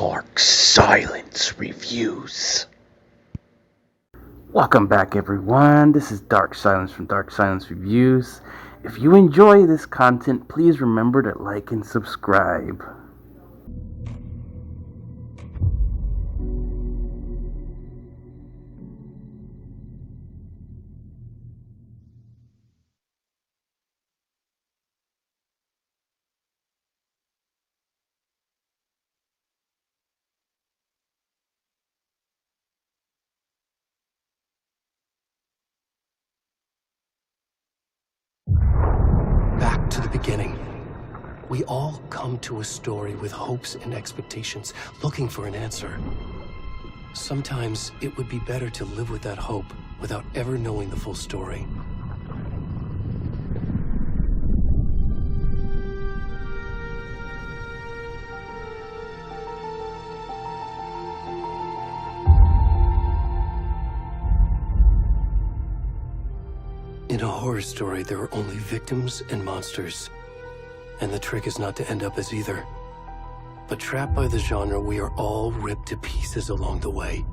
Dark Silence Reviews. Welcome back, everyone. This is Dark Silence from Dark Silence Reviews. If you enjoy this content, please remember to like and subscribe. Back to the beginning. We all come to a story with hopes and expectations, looking for an answer. Sometimes it would be better to live with that hope without ever knowing the full story. In a horror story, there are only victims and monsters. And the trick is not to end up as either. But trapped by the genre, we are all ripped to pieces along the way.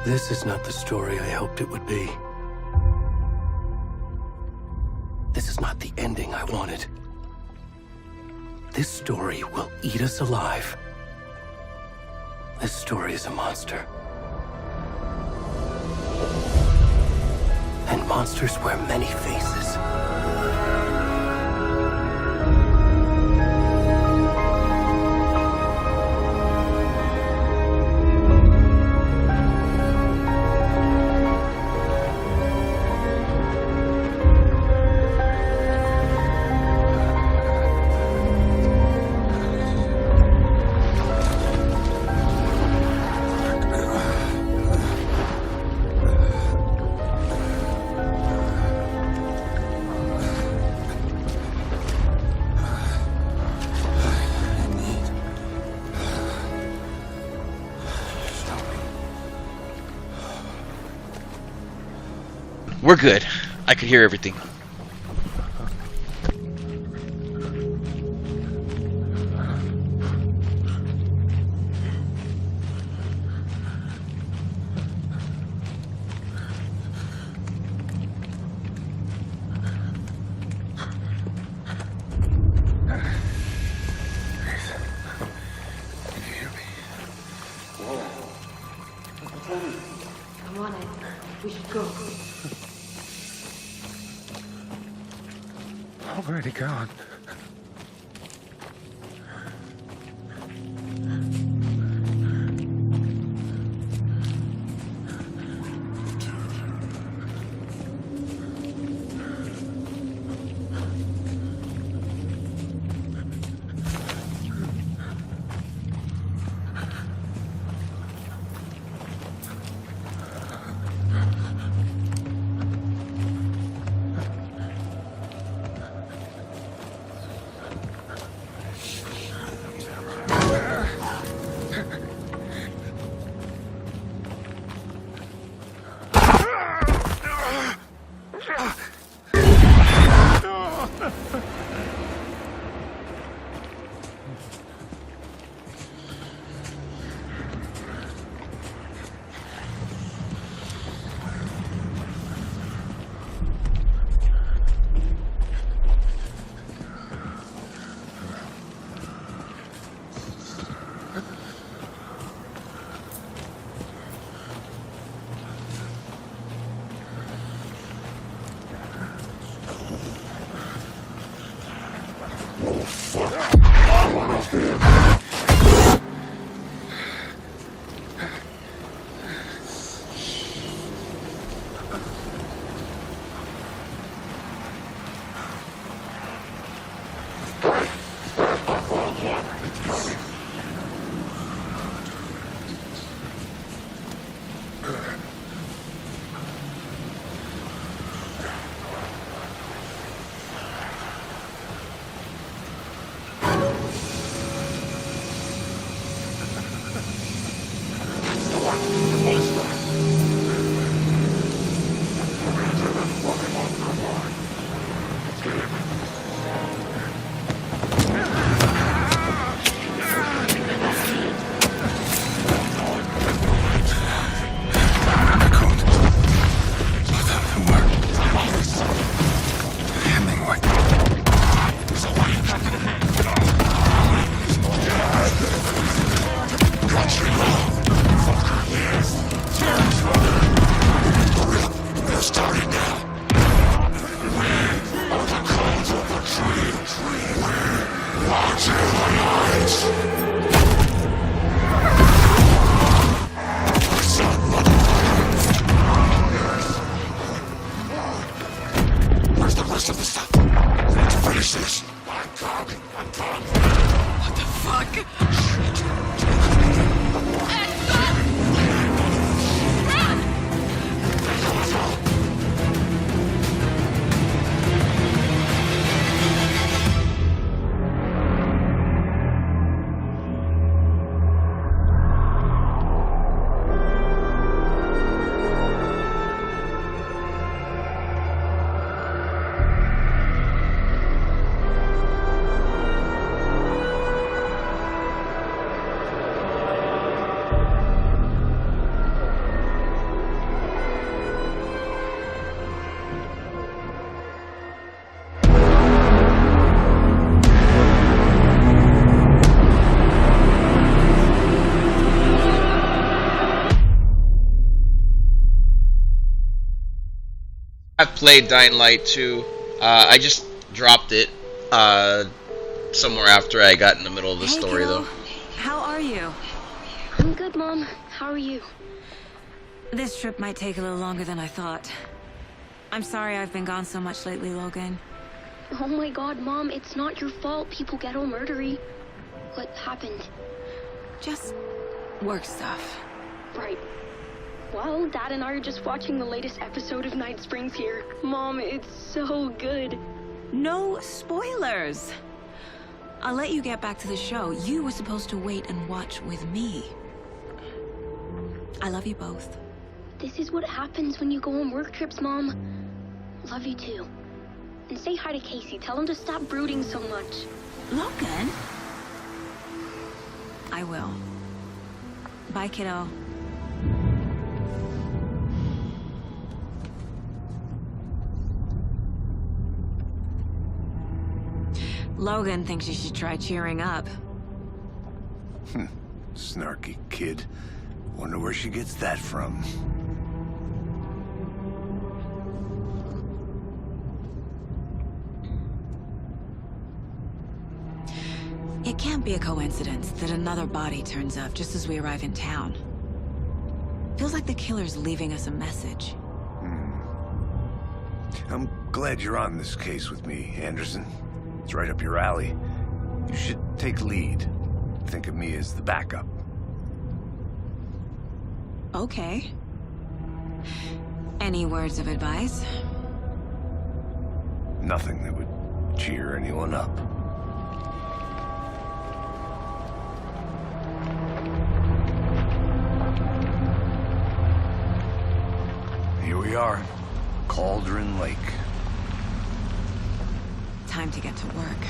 This is not the story I hoped it would be. This is not the ending I wanted. This story will eat us alive. This story is a monster. And monsters wear many faces. We're good. I could hear everything. Come on, Ed. We should go. Already gone. Jesus! What the fuck? I've played Dying Light 2. I just dropped it somewhere after I got in the middle of the story, kiddo. though. How are you? I'm good, Mom. How are you? This trip might take a little longer than I thought. I'm sorry I've been gone so much lately, Logan. Oh my god, Mom, it's not your fault people get all murdery. What happened? Just work stuff. Right. Well, Dad and I are just watching the latest episode of Night Springs here. Mom, it's so good. No spoilers! I'll let you get back to the show. You were supposed to wait and watch with me. I love you both. This is what happens when you go on work trips, Mom. Love you too. And say hi to Casey. Tell him to stop brooding so much. Logan? I will. Bye, kiddo. Logan thinks you should try cheering up. Snarky kid. Wonder where she gets that from. It can't be a coincidence that another body turns up just as we arrive in town. Feels like the killer's leaving us a message. I'm glad you're on this case with me, Anderson. It's right up your alley. You should take lead. Think of me as the backup. Okay. Any words of advice? Nothing that would cheer anyone up. Here we are. Cauldron Lake. Time to get to work.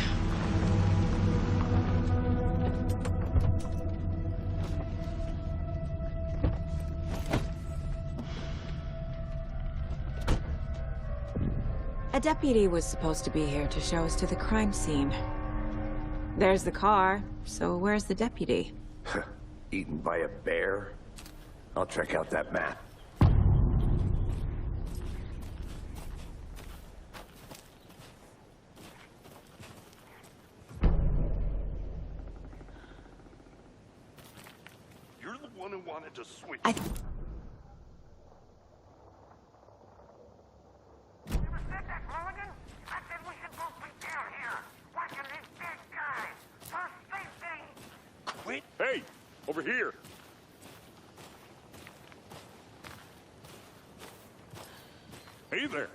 A deputy was supposed to be here to show us to the crime scene. There's the car, so where's the deputy? Eaten by a bear? I'll check out that map. You're the one who wanted to switch. I... Wait. Hey, over here. Hey there.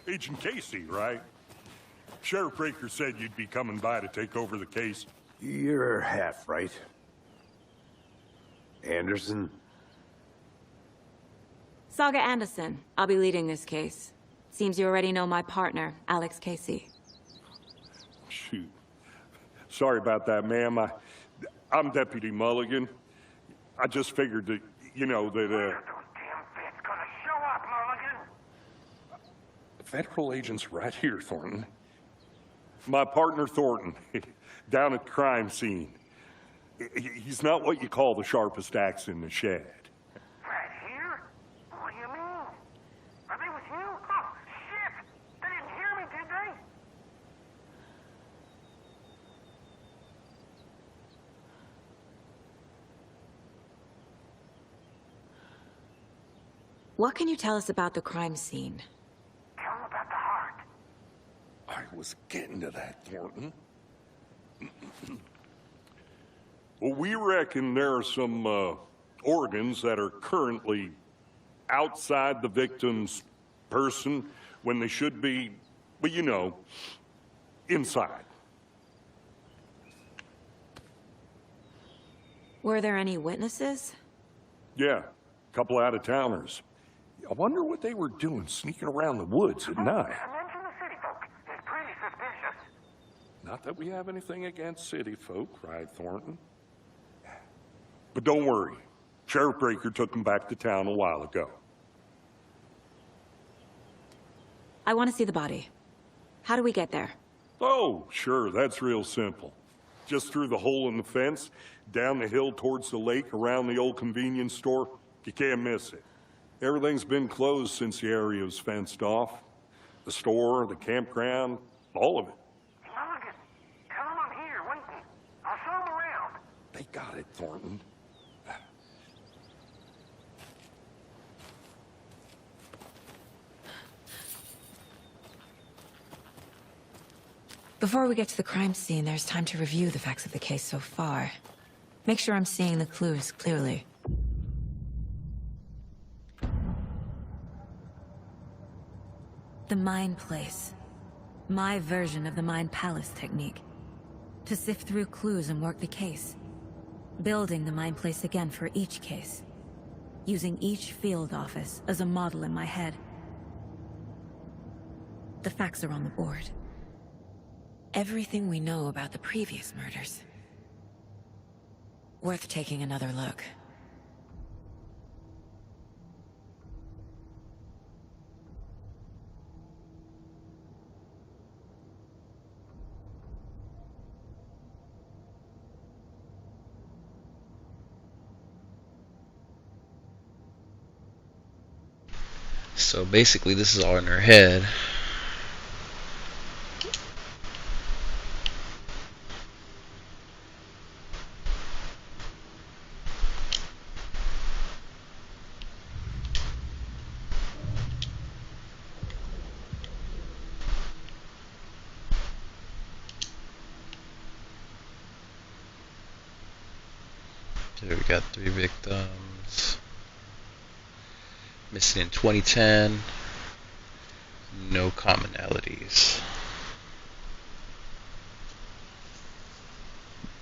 Agent Casey, right? Sheriff Breaker said you'd be coming by to take over the case. You're half right. Anderson? Saga Anderson. I'll be leading this case. Seems you already know my partner, Alex Casey. Shoot. Sorry about that, ma'am. I'm Deputy Mulligan. I just figured that, you know, that, Federal agent's right here, Thornton. My partner, Thornton, down at the crime scene. He's not what you call the sharpest axe in the shed. Right here? What do you mean? Are they with you? Oh, shit! They didn't hear me, did they? What can you tell us about the crime scene? Tell them about the heart. I was getting to that, Thornton. Well, we reckon there are some organs that are currently outside the victim's person when they should be, well, you know, inside. Were there any witnesses? Yeah, a couple out-of-towners. I wonder what they were doing sneaking around the woods at night. Mention the city folk. It's pretty suspicious. Not that we have anything against city folk, right, Thornton? But don't worry. Sheriff Breaker took them back to town a while ago. I want to see the body. How do we get there? Oh, sure, that's real simple. Just through the hole in the fence, down the hill towards the lake, around the old convenience store. You can't miss it. Everything's been closed since the area was fenced off. The store, the campground, all of it. Mulligan, tell him I'm here waiting. I'll show him around. They got it, Thornton. Before we get to the crime scene, there's time to review the facts of the case so far. Make sure I'm seeing the clues clearly. The Mind Place. My version of the Mind Palace technique. To sift through clues and work the case. Building the Mind Place again for each case. Using each field office as a model in my head. The facts are on the board. Everything we know about the previous murders. Worth taking another look. So basically this is all in her head. So we got 3 victims. Missing in 2010. No commonalities.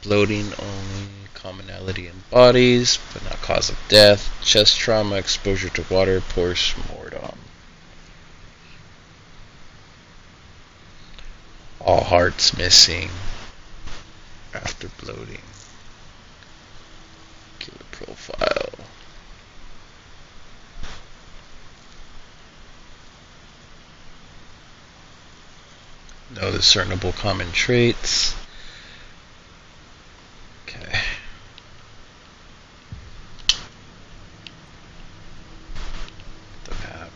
Bloating only. Commonality in bodies, but not cause of death. Chest trauma, exposure to water, post-mortem. All hearts missing after bloating. Killer profile. No discernible common traits. Okay. The map.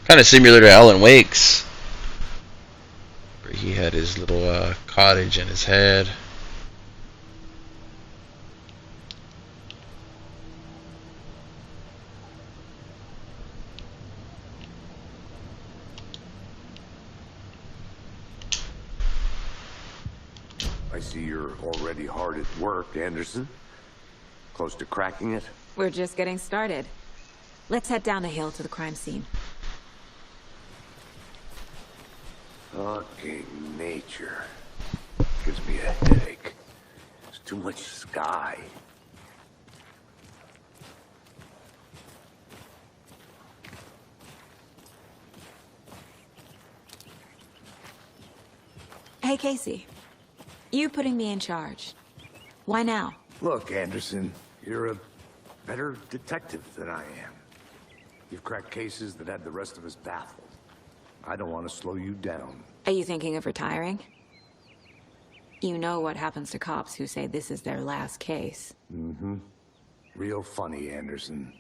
Kind of similar to Alan Wake's, where he had his little cottage in his head. I see you're already hard at work, Anderson. Close to cracking it? We're just getting started. Let's head down the hill to the crime scene. Fucking nature. Gives me a headache. There's too much sky. Hey, Casey. You putting me in charge. Why now? Look, Anderson, you're a better detective than I am. You've cracked cases that had the rest of us baffled. I don't want to slow you down. Are you thinking of retiring? You know what happens to cops who say this is their last case. Mm-hmm. Real funny, Anderson.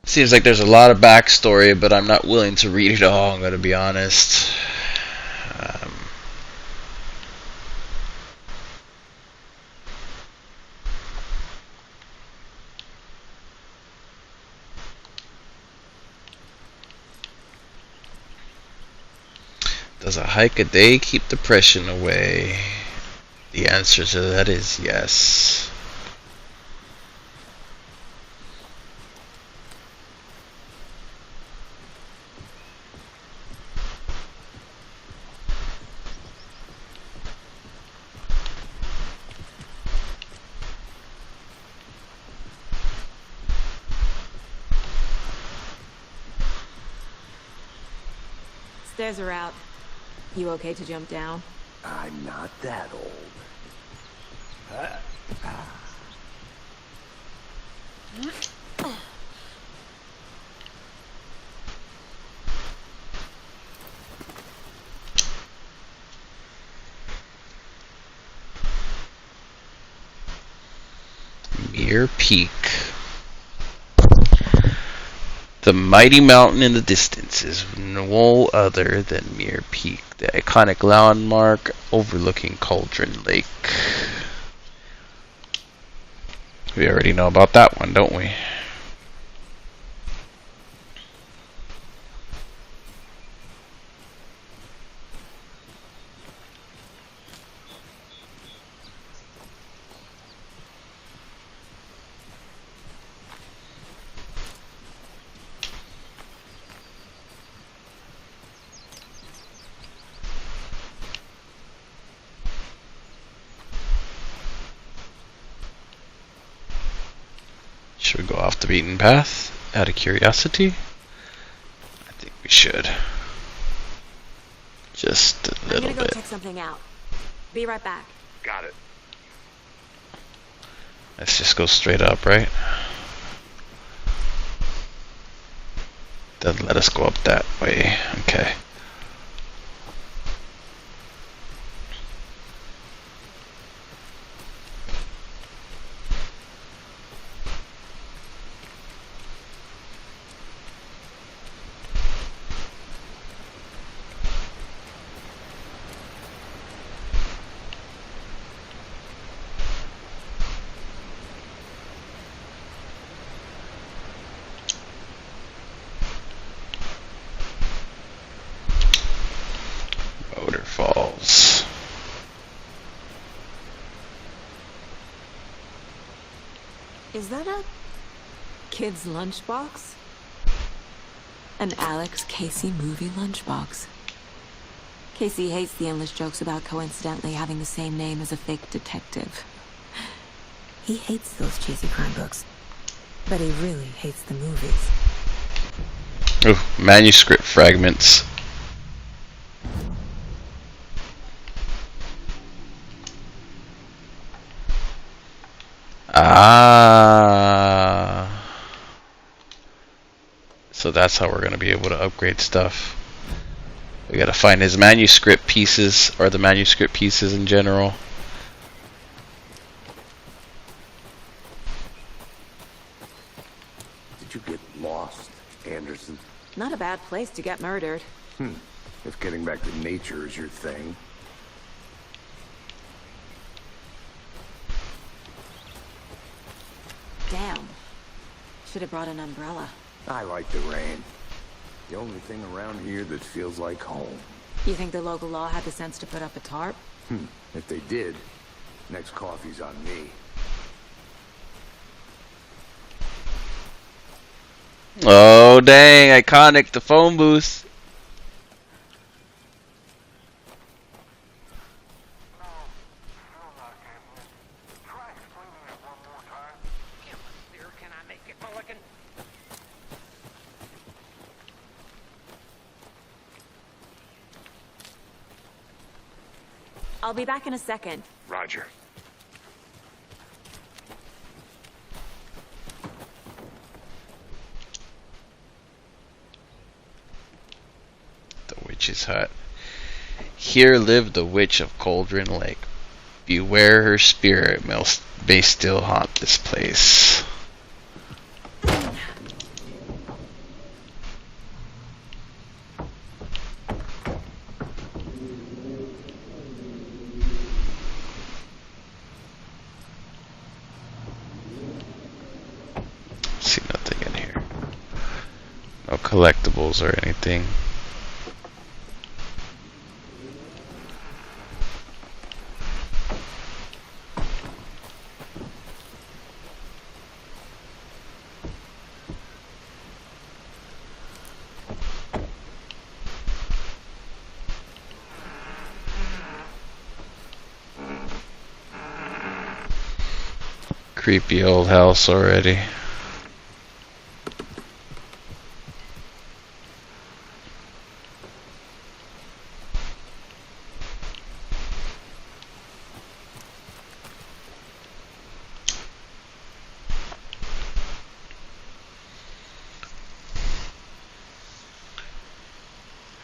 Seems like there's a lot of backstory, but I'm not willing to read it all, I'm gonna be honest. Does a hike a day keep depression away? The answer to that is yes. Stairs are out. You okay to jump down? I'm not that old. Mere Peak. The mighty mountain in the distance is no other than Mere Peak, the iconic landmark overlooking Cauldron Lake. We already know about that one, don't we? Should we go off the beaten path out of curiosity? I think we should. Just a little I'm gonna bit. go check something out. Be right back. Got it. Let's just go straight up, right? Doesn't let us go up that way. Okay. Falls. Is that a kid's lunchbox? An Alex Casey movie lunchbox. Casey hates the endless jokes about coincidentally having the same name as a fake detective. He hates those cheesy crime books, but he really hates the movies. Ooh, manuscript fragments. Ah. So that's how we're going to be able to upgrade stuff. We got to find his manuscript pieces, or the manuscript pieces in general. Did you get lost, Anderson? Not a bad place to get murdered. If getting back to nature is your thing. Damn. Should have brought an umbrella. I like the rain. The only thing around here that feels like home. You think the local law had the sense to put up a tarp? If they did, next coffee's on me. Oh dang, iconic, the phone booth. I'll be back in a second. Roger. The witch's hut. Here lived the witch of Cauldron Lake. Beware her spirit may still haunt this place. See nothing in here. No collectibles or anything. creepy old house already.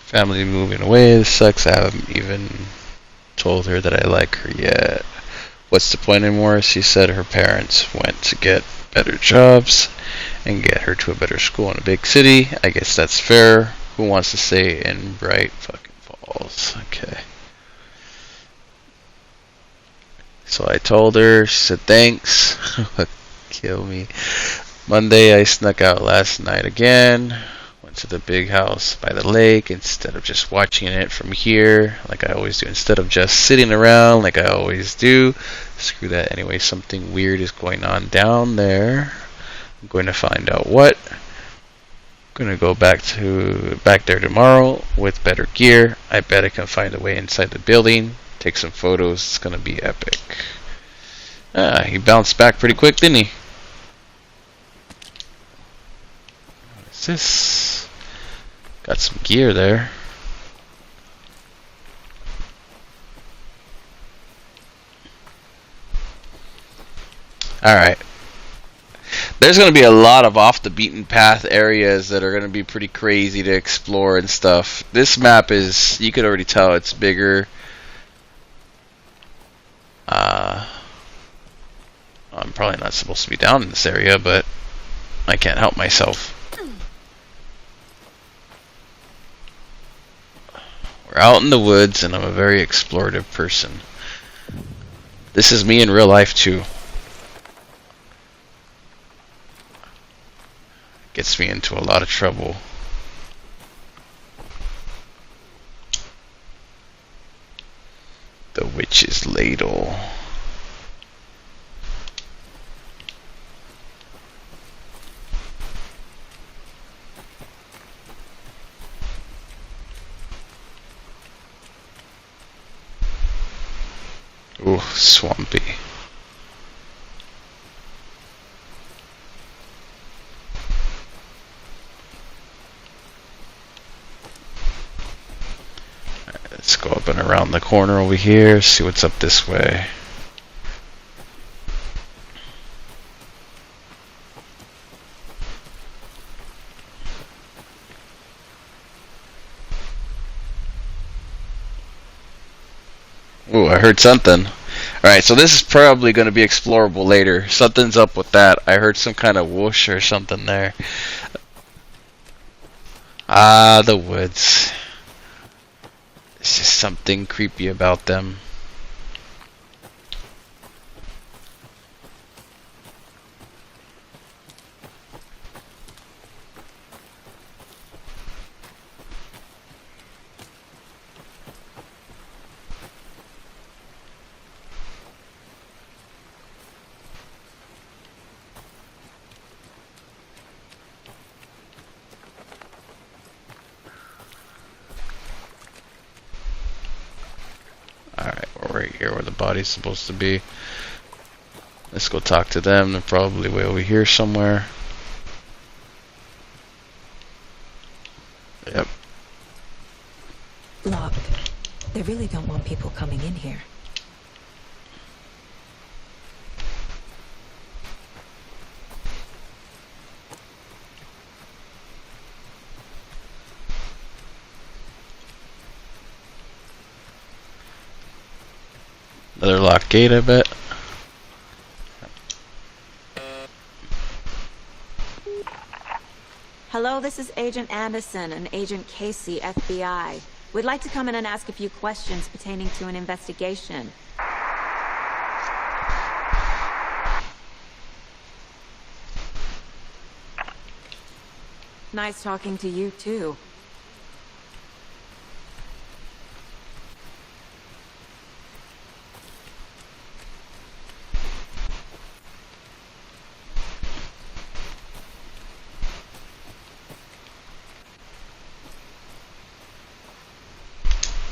Family moving away. This sucks. I haven't even told her that I like her yet. What's the point anymore? She said her parents went to get better jobs and get her to a better school in a big city. I guess that's fair. Who wants to stay in Bright fucking Falls? Okay. So I told her. She said thanks. Kill me. Monday I snuck out last night again. Went to the big house by the lake instead of just watching it from here like I always do. Instead of just sitting around like I always do. Screw that. Anyway, something weird is going on down there. I'm going to find out what. I'm going to go back there tomorrow with better gear. I bet I can find a way inside the building. Take some photos. It's going to be epic. He bounced back pretty quick, didn't he? What is this? Got some gear there. Alright. There's going to be a lot of off the beaten path areas that are going to be pretty crazy to explore and stuff. This map is, you could already tell it's bigger. I'm probably not supposed to be down in this area, but I can't help myself. We're out in the woods, and I'm a very explorative person. This is me in real life, too. Gets me into a lot of trouble. The witch's ladle. Ooh, swampy. Let's go up and around the corner over here, see what's up this way. Ooh, I heard something. Alright, so this is probably going to be explorable later. Something's up with that. I heard some kind of whoosh or something there. Ah, the woods. There's just something creepy about them. Alright, we're right here where the body's supposed to be. Let's go talk to them. They're probably way over here somewhere. Yep. Locked. They really don't want people coming in here. Another locked gate, I bet. Hello, this is Agent Anderson and Agent Casey, FBI. We'd like to come in and ask a few questions pertaining to an investigation. Nice talking to you, too.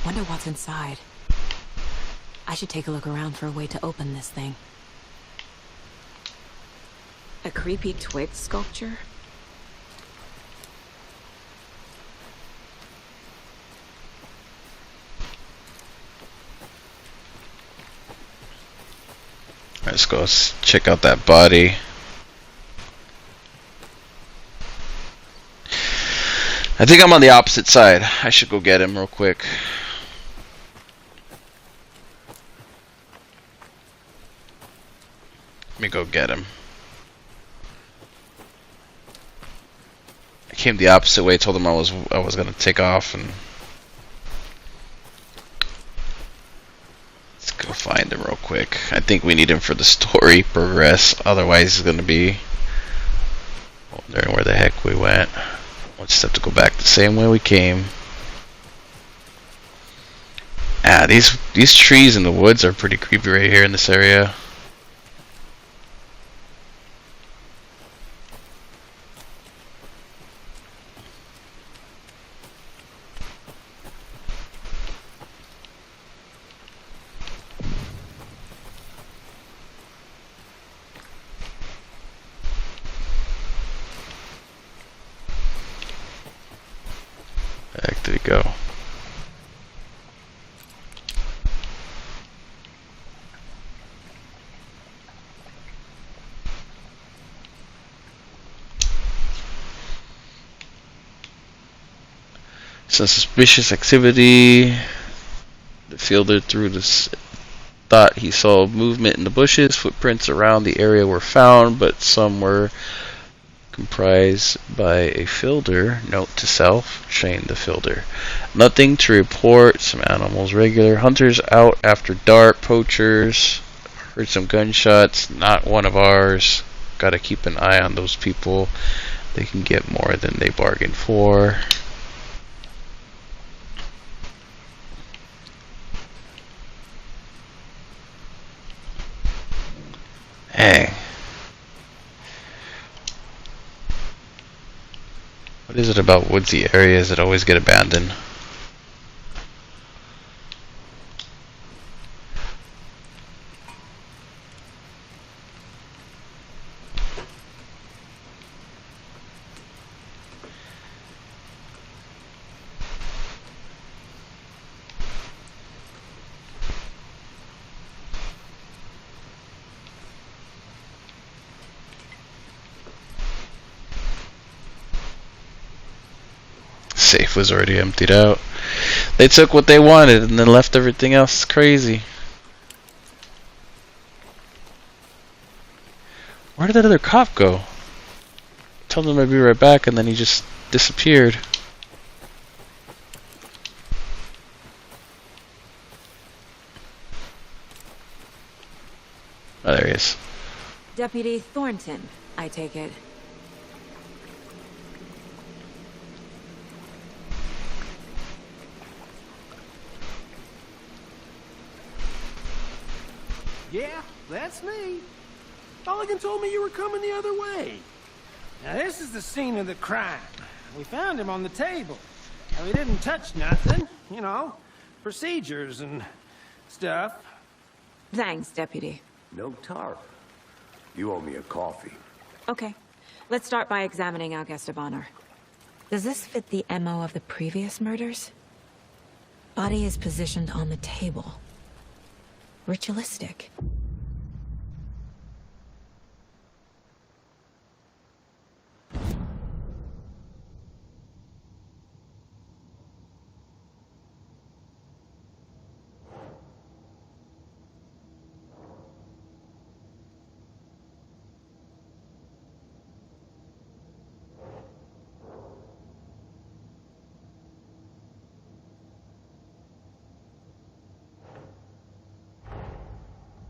Wonder what's inside. I should take a look around for a way to open this thing. A creepy twig sculpture? Let's go check out that body. I think I'm on the opposite side. I should go get him real quick. Let me go get him. I came the opposite way. Told him I was gonna take off, and let's go find him real quick. I think we need him for the story progress. Otherwise, he's gonna be wondering where the heck we went. We'll just have to go back the same way we came. Ah, these trees in the woods are pretty creepy right here in this area. Back did he go? Some suspicious activity. The fielder through this thought he saw movement in the bushes. Footprints around the area were found, but some were comprised by a fielder. Note to self: train the fielder. Nothing to report. Some animals regular. Hunters out after dark. Poachers. Heard some gunshots. Not one of ours. Gotta keep an eye on those people. They can get more than they bargained for. Hey. What is it about woodsy areas that always get abandoned? Safe was already emptied out. They took what they wanted and then left everything else crazy. Where did that other cop go? Told him I'd be right back and then he just disappeared. Oh, there he is. Deputy Thornton, I take it. Yeah, that's me. Mulligan told me you were coming the other way. Now, this is the scene of the crime. We found him on the table. Now, we didn't touch nothing, you know, procedures and stuff. Thanks, Deputy. No tar. You owe me a coffee. Okay, let's start by examining our guest of honor. Does this fit the MO of the previous murders? Body is positioned on the table. Ritualistic.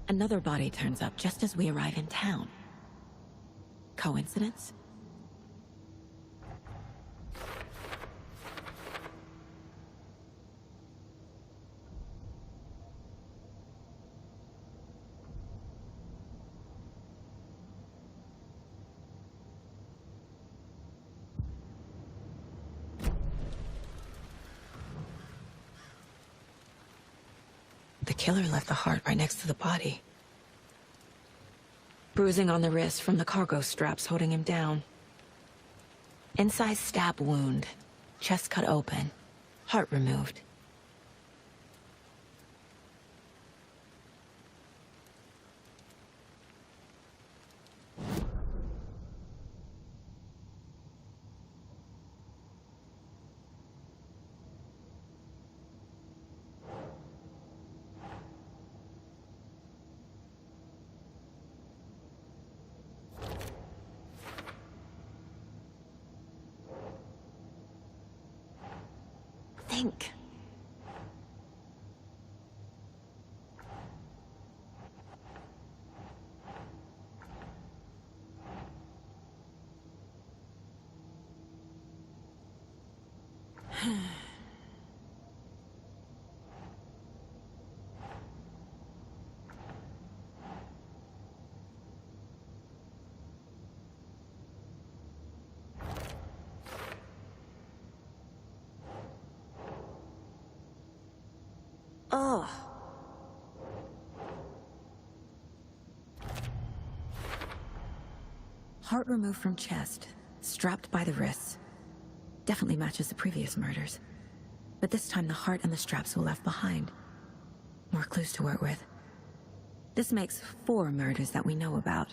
Another body turns up just as we arrive in town. Coincidence? The killer left the heart right next to the body. Bruising on the wrist from the cargo straps holding him down. Incised stab wound. Chest cut open. Heart removed. Think. Ugh. Heart removed from chest, strapped by the wrists. Definitely matches the previous murders. But this time the heart and the straps were left behind. More clues to work with. This makes 4 murders that we know about.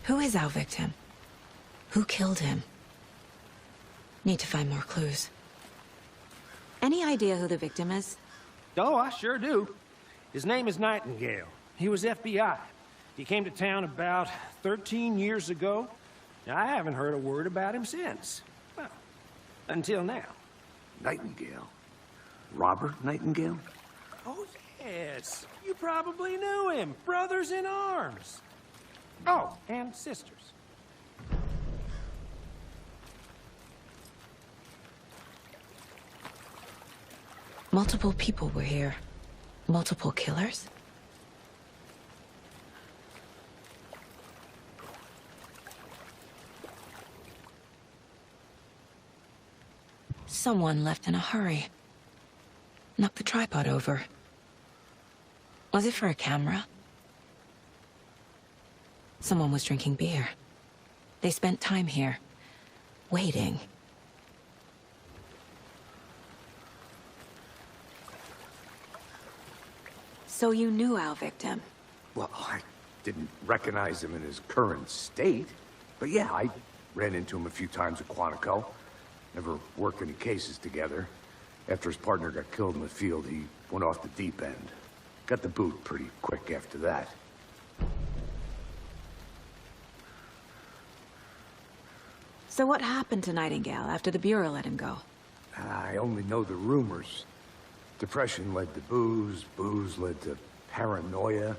Who is our victim? Who killed him? Need to find more clues. Any idea who the victim is? Oh, I sure do. His name is Nightingale. He was FBI. He came to town about 13 years ago. Now, I haven't heard a word about him since. Well, until now. Nightingale? Robert Nightingale? Oh, yes. You probably knew him. Brothers in arms. Oh, and sisters. Multiple people were here. Multiple killers? Someone left in a hurry. Knocked the tripod over. Was it for a camera? Someone was drinking beer. They spent time here, waiting. So you knew our victim? Well, I didn't recognize him in his current state. But yeah, I ran into him a few times at Quantico. Never worked any cases together. After his partner got killed in the field, he went off the deep end. Got the boot pretty quick after that. So what happened to Nightingale after the Bureau let him go? I only know the rumors. Depression led to booze, booze led to paranoia.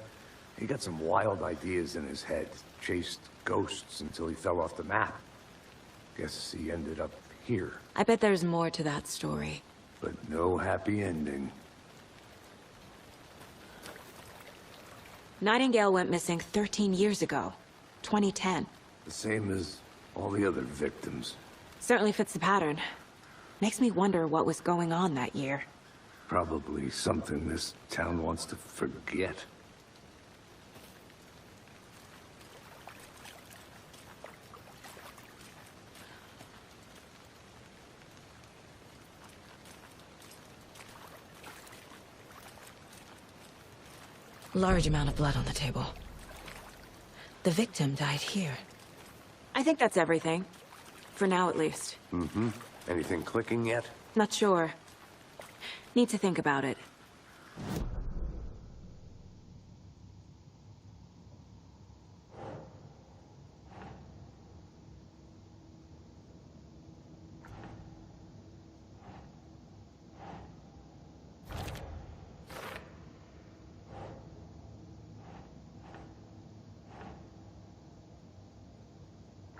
He got some wild ideas in his head, chased ghosts until he fell off the map. Guess he ended up here. I bet there's more to that story. But no happy ending. Nightingale went missing 13 years ago, 2010. The same as all the other victims. Certainly fits the pattern. Makes me wonder what was going on that year. Probably something this town wants to forget. Large amount of blood on the table. The victim died here. I think that's everything. For now, at least. Mm-hmm. Anything clicking yet? Not sure. Need to think about it.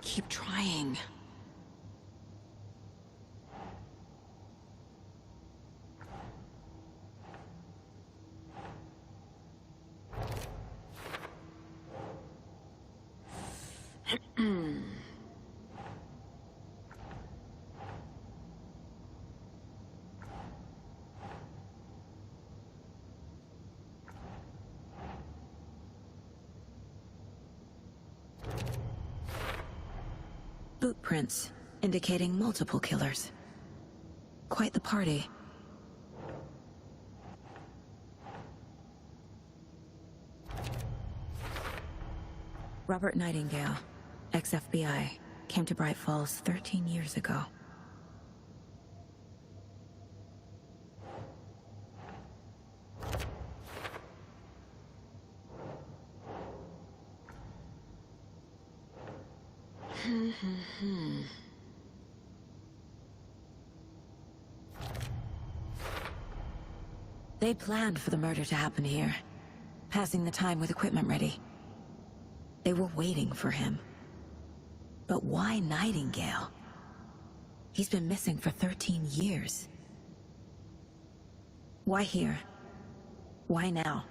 Keep trying. boot prints, indicating multiple killers. Quite the party. Robert Nightingale, ex-FBI, came to Bright Falls 13 years ago. They planned for the murder to happen here, passing the time with equipment ready. They were waiting for him. But why Nightingale? He's been missing for 13 years. Why here? Why now?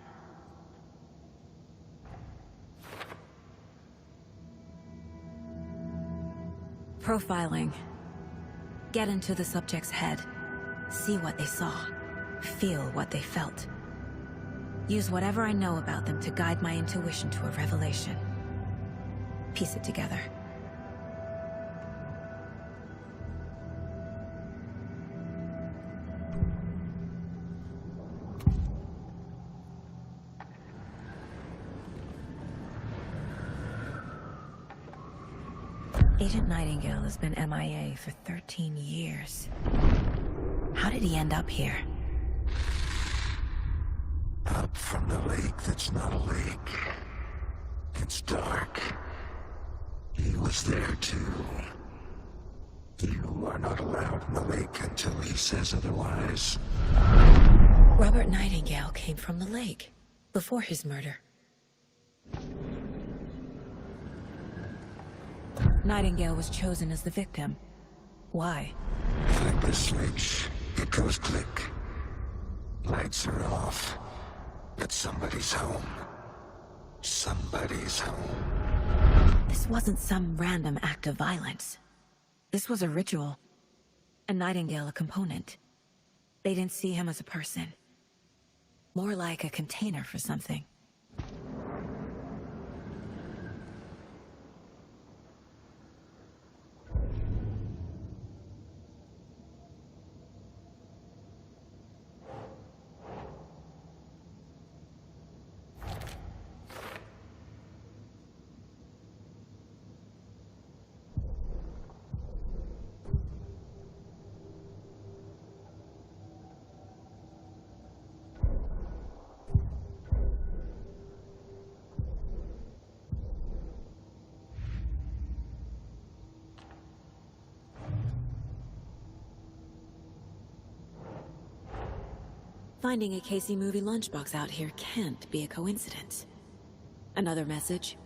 Profiling. Get into the subject's head. See what they saw. Feel what they felt. Use whatever I know about them to guide my intuition to a revelation. Piece it together. Agent Nightingale has been MIA for 13 years. How did he end up here? Up from the lake that's not a lake. It's dark. He was there too. You are not allowed in the lake until he says otherwise. Robert Nightingale came from the lake, before his murder. Nightingale was chosen as the victim. Why? Flip the switch. It goes click. Lights are off. But somebody's home. Somebody's home. This wasn't some random act of violence. This was a ritual. And Nightingale a component. They didn't see him as a person. More like a container for something. Finding a Casey movie lunchbox out here can't be a coincidence. Another message?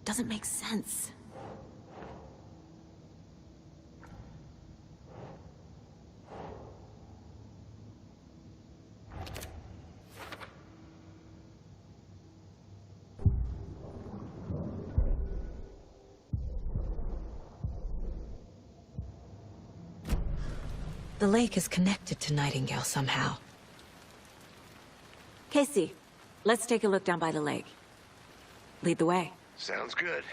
Doesn't make sense. The lake is connected to Nightingale somehow. Casey, let's take a look down by the lake. Lead the way. Sounds good.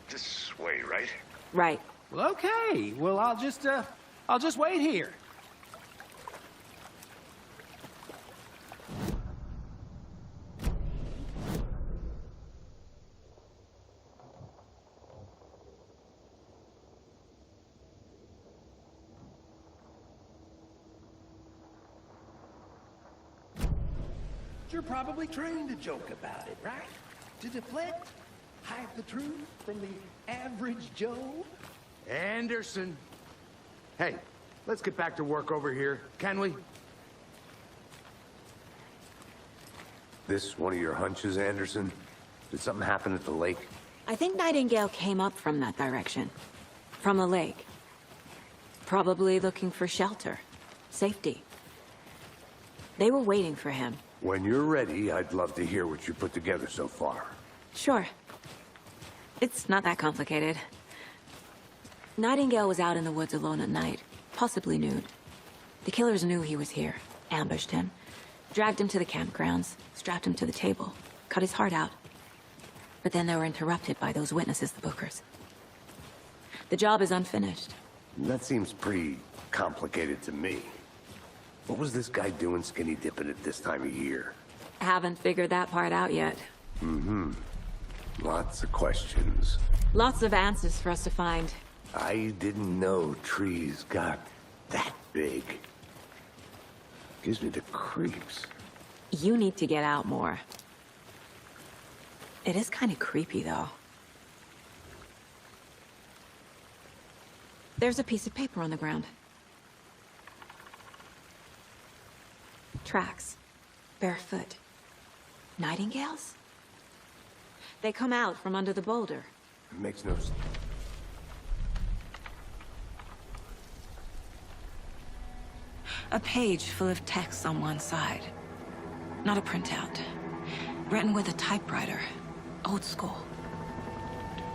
This way, right? Right. Well, okay. Well, I'll just wait here. You're probably trained to joke about it, right? To deflect, hide the truth from the average Joe. Anderson. Hey, let's get back to work over here, can we? This one of your hunches, Anderson? Did something happen at the lake? I think Nightingale came up from that direction. From the lake. Probably looking for shelter. Safety. They were waiting for him. When you're ready, I'd love to hear what you put together so far. Sure. It's not that complicated. Nightingale was out in the woods alone at night, possibly nude. The killers knew he was here, ambushed him, dragged him to the campgrounds, strapped him to the table, cut his heart out. But then they were interrupted by those witnesses, the Bookers. The job is unfinished. That seems pretty complicated to me. What was this guy doing skinny dipping at this time of year? Haven't figured that part out yet. Mm-hmm. Lots of questions. Lots of answers for us to find. I didn't know trees got that big. Gives me the creeps. You need to get out more. It is kind of creepy, though. There's a piece of paper on the ground. Tracks. Barefoot. Nightingales? They come out from under the boulder. It makes no sense. A page full of text on one side. Not a printout. Written with a typewriter. Old school.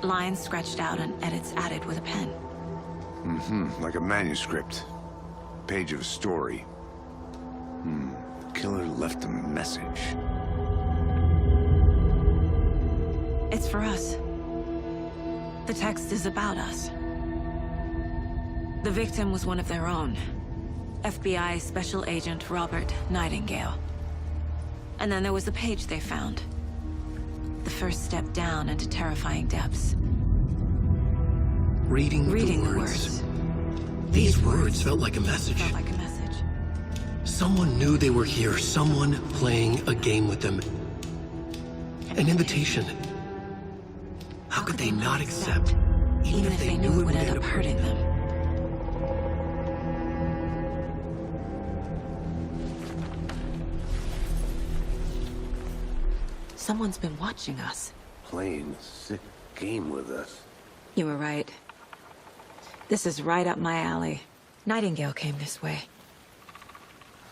Lines scratched out and edits added with a pen. Mm-hmm. Like a manuscript. Page of a story. Killer left a message. It's for us. The text is about us. The victim was one of their own. FBI Special Agent Robert Nightingale. And then there was the page they found. The first step down into terrifying depths. Reading the words. These words felt like a message. Someone knew they were here, someone playing a game with them. An invitation. How could they not accept, even if they knew it would end up hurting them? Someone's been watching us. Playing a sick game with us. You were right. This is right up my alley. Nightingale came this way.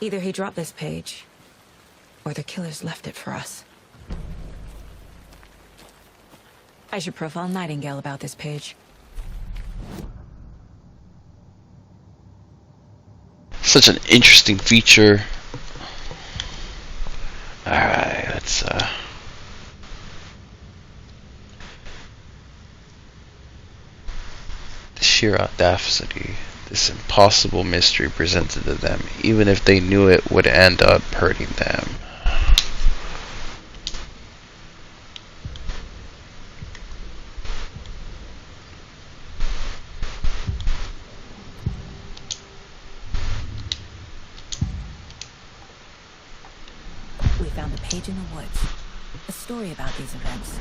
Either he dropped this page, or the killers left it for us. I should profile Nightingale about this page. Such an interesting feature. Alright, let's the sheer audacity. This impossible mystery presented to them, even if they knew it would end up hurting them. We found a page in the woods. A story about these events.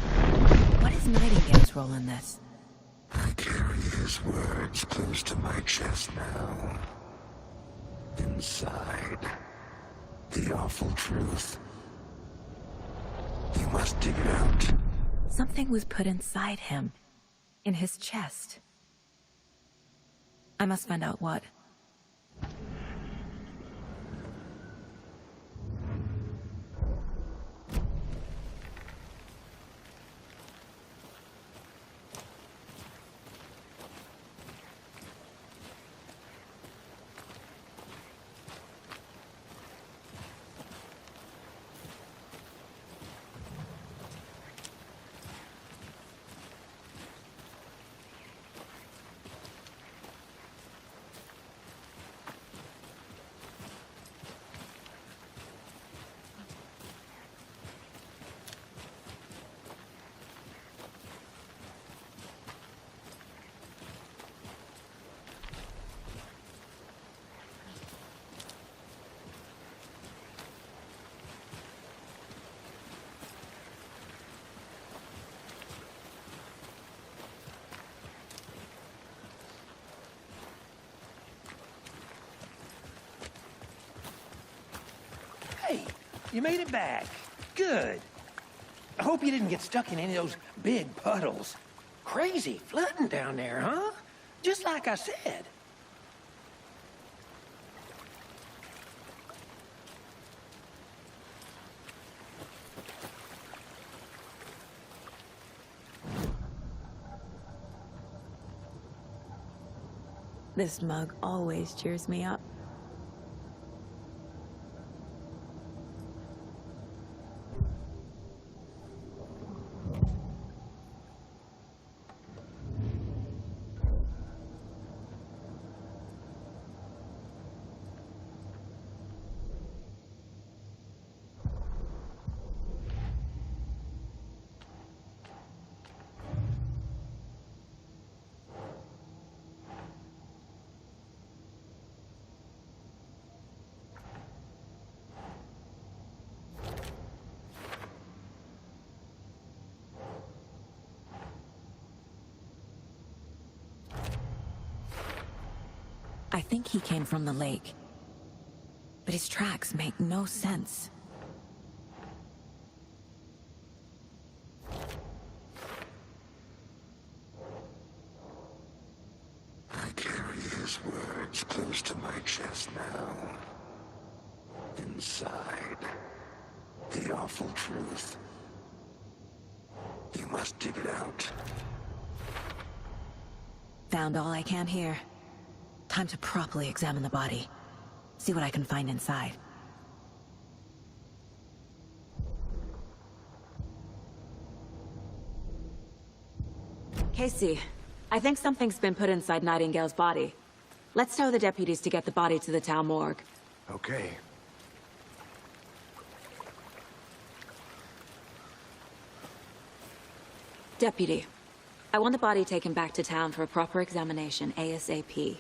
What is Nightingale's role in this? I carry his words close to my chest now. Inside, the awful truth. You must dig it out. Something was put inside him. In his chest. I must find out what. Hey, you made it back. Good. I hope you didn't get stuck in any of those big puddles. Crazy flooding down there, huh? Just like I said. This mug always cheers me up. I think he came from the lake. But his tracks make no sense. I carry his words close to my chest now. Inside, the awful truth. You must dig it out. Found all I can here. Time to properly examine the body. See what I can find inside. Casey, I think something's been put inside Nightingale's body. Let's tell the deputies to get the body to the town morgue. Okay. Deputy, I want the body taken back to town for a proper examination ASAP.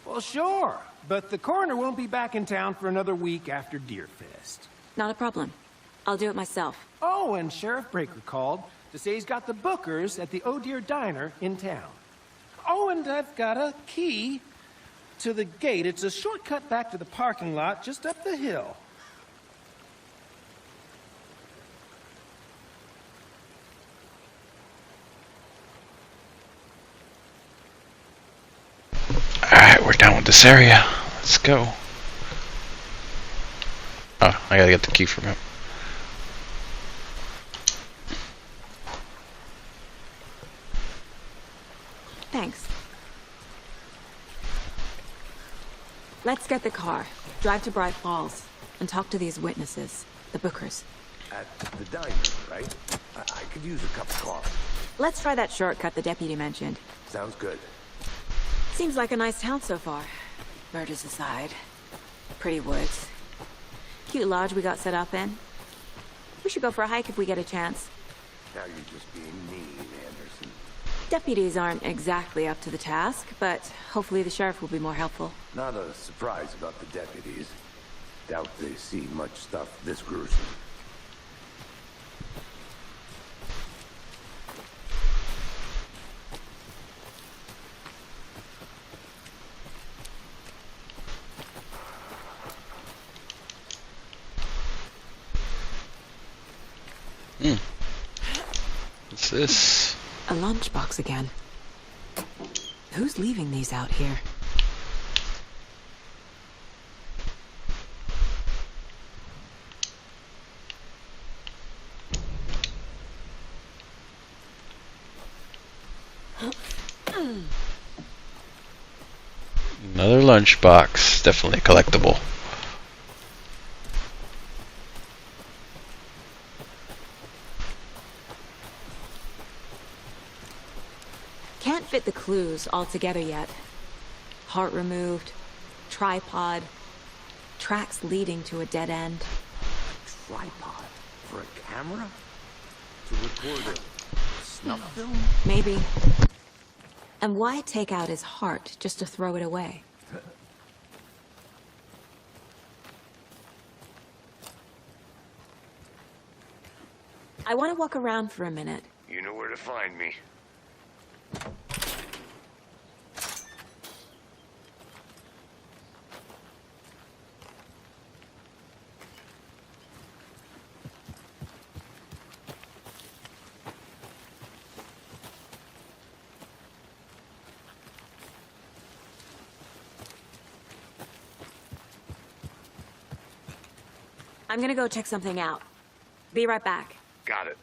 Well, sure, but the coroner won't be back in town for another week after Deerfest. Not a problem. I'll do it myself. Oh, and Sheriff Breaker called to say he's got the Bookers at the Oh Dear Diner in town. Oh, and I've got a key to the gate. It's a shortcut back to the parking lot just up the hill. Alright, we're done with this area. Let's go. Oh, I gotta get the key from him. Thanks. Let's get the car, drive to Bright Falls, and talk to these witnesses, the Bookers. At the diner, right? I could use a cup of coffee. Let's try that shortcut the deputy mentioned. Sounds good. Seems like a nice town so far. Murders aside. Pretty woods. Cute lodge we got set up in. We should go for a hike if we get a chance. Now you're just being mean, Anderson. Deputies aren't exactly up to the task, but hopefully the sheriff will be more helpful. Not a surprise about the deputies. Doubt they see much stuff this gruesome. What's this? A lunchbox again. Who's leaving these out here? Another lunchbox. Definitely collectible. Can't fit the clues all together yet. Heart removed, tripod, tracks leading to a dead end. Tripod? For a camera? To record a snuff film? Maybe. And why take out his heart just to throw it away? I want to walk around for a minute. You know where to find me. I'm gonna go check something out. Be right back. Got it.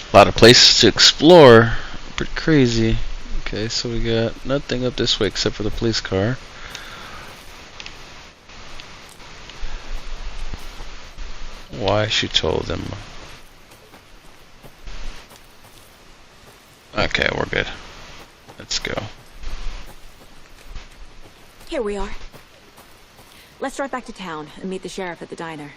A lot of places to explore. Pretty crazy. Okay, so we got nothing up this way except for the police car. Why she told them. Okay, we're good. Let's go. Here we are. Let's drive back to town and meet the sheriff at the diner.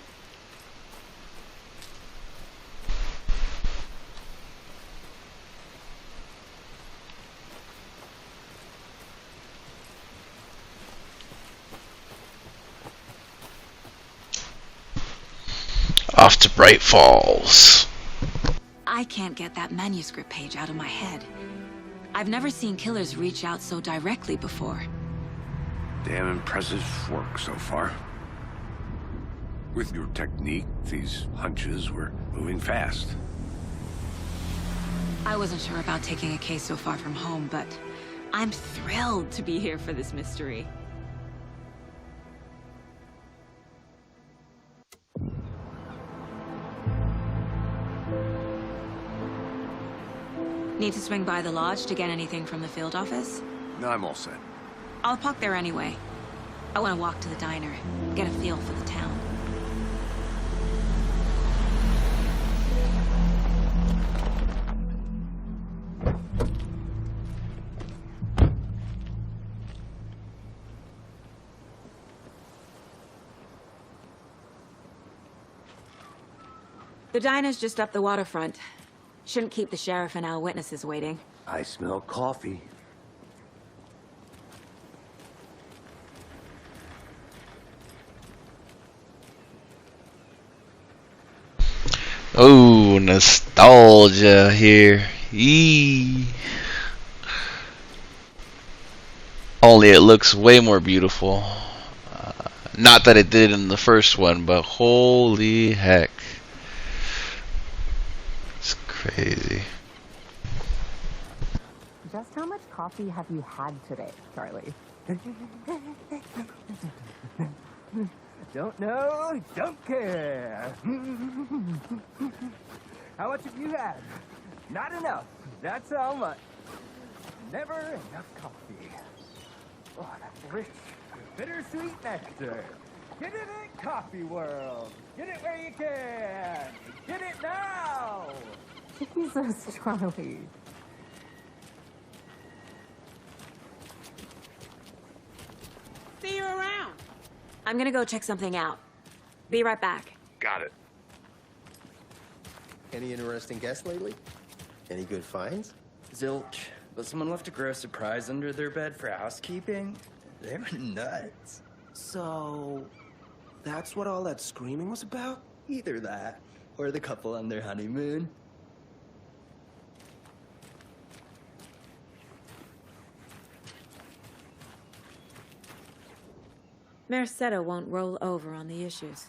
Off to Bright Falls. I can't get that manuscript page out of my head. I've never seen killers reach out so directly before. Damn impressive work so far. With your technique, these hunches were moving fast. I wasn't sure about taking a case so far from home, but I'm thrilled to be here for this mystery. Need to swing by the lodge to get anything from the field office? No, I'm all set. I'll park there anyway. I want to walk to the diner, get a feel for the town. The diner's just up the waterfront. Shouldn't keep the sheriff and our witnesses waiting. I smell coffee. Oh, nostalgia here. Eee. Only it looks way more beautiful. Not that it did in the first one, but holy heck. It's crazy. Just how much coffee have you had today, Charlie? Don't know, don't care. How much have you had? Not enough. That's how much. Never enough coffee. Oh, that's rich, bittersweet nectar. Get it in Coffee World. Get it where you can. Get it now. Jesus, Charlie. See you around. I'm gonna go check something out. Be right back. Got it. Any interesting guests lately? Any good finds? Zilch, but someone left a gross surprise under their bed for housekeeping. They were nuts. So, that's what all that screaming was about? Either that, or the couple on their honeymoon. Merced won't roll over on the issues.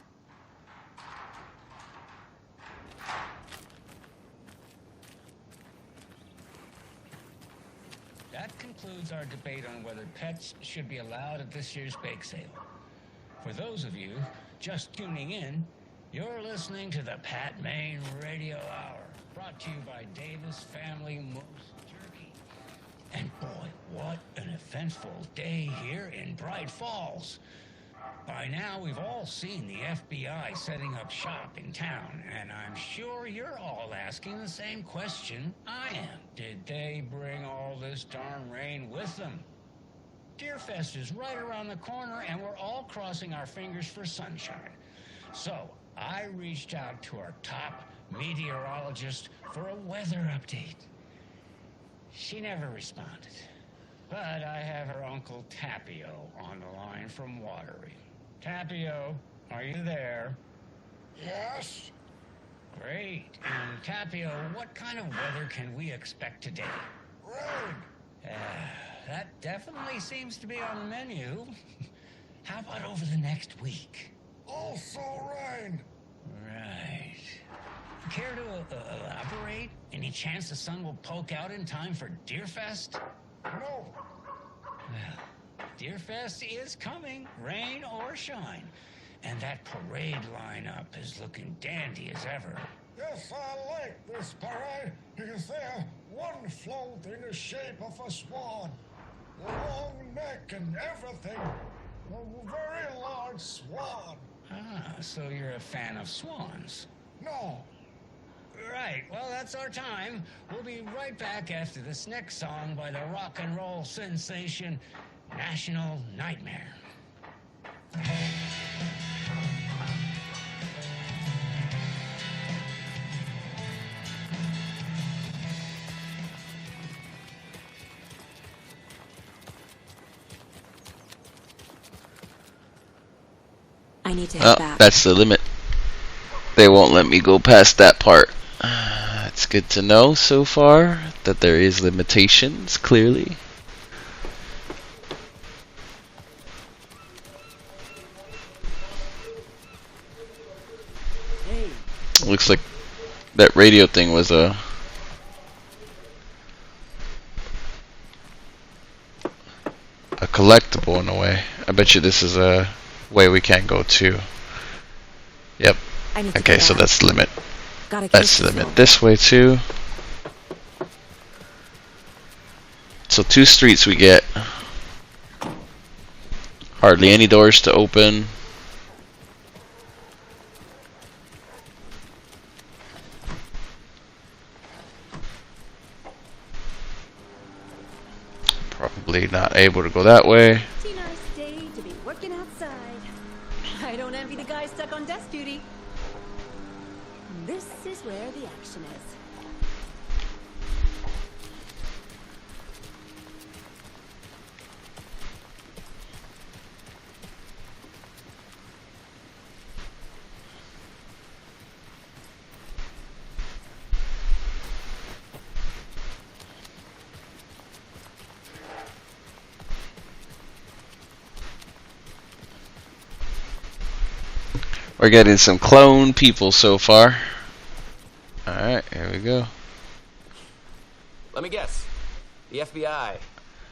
That concludes our debate on whether pets should be allowed at this year's bake sale. For those of you just tuning in, you're listening to the Pat Maine Radio Hour, brought to you by Davis Family Moose Jerky. And boy, what an eventful day here in Bright Falls. By now, we've all seen the FBI setting up shop in town, and I'm sure you're all asking the same question I am. Did they bring all this darn rain with them? Deerfest is right around the corner, and we're all crossing our fingers for sunshine. So, I reached out to our top meteorologist for a weather update. She never responded, but I have her Uncle Tapio on the line from Watery. Tapio, are you there? Yes? Great. And Tapio, what kind of weather can we expect today? Rain. That definitely seems to be on the menu. How about over the next week? Also rain. Right. Care to elaborate? Any chance the sun will poke out in time for Deerfest? No. Well, Deerfest is coming, rain or shine. And that parade lineup is looking dandy as ever. Yes, I like this parade because they're one float in the shape of a swan. A long neck and everything. A very large swan. Ah, so you're a fan of swans. No. Right, well, that's our time. We'll be right back after this next song by the rock and roll sensation, national nightmare. I need to head Oh, back. that's the limit. They won't let me go past that part. It's good to know so far that there is limitations, clearly. Looks like that radio thing was a collectible in a way. I bet you this is a way we can't go to. Yep. Okay, so that's the limit. That's the limit. This way too. So 2 streets we get. Hardly any doors to open. Probably not able to go that way. Pretty nice day to be working outside. I don't envy the guy stuck on desk duty. This is where the action is. We're getting some clone people so far. Alright, here we go. Let me guess. The FBI.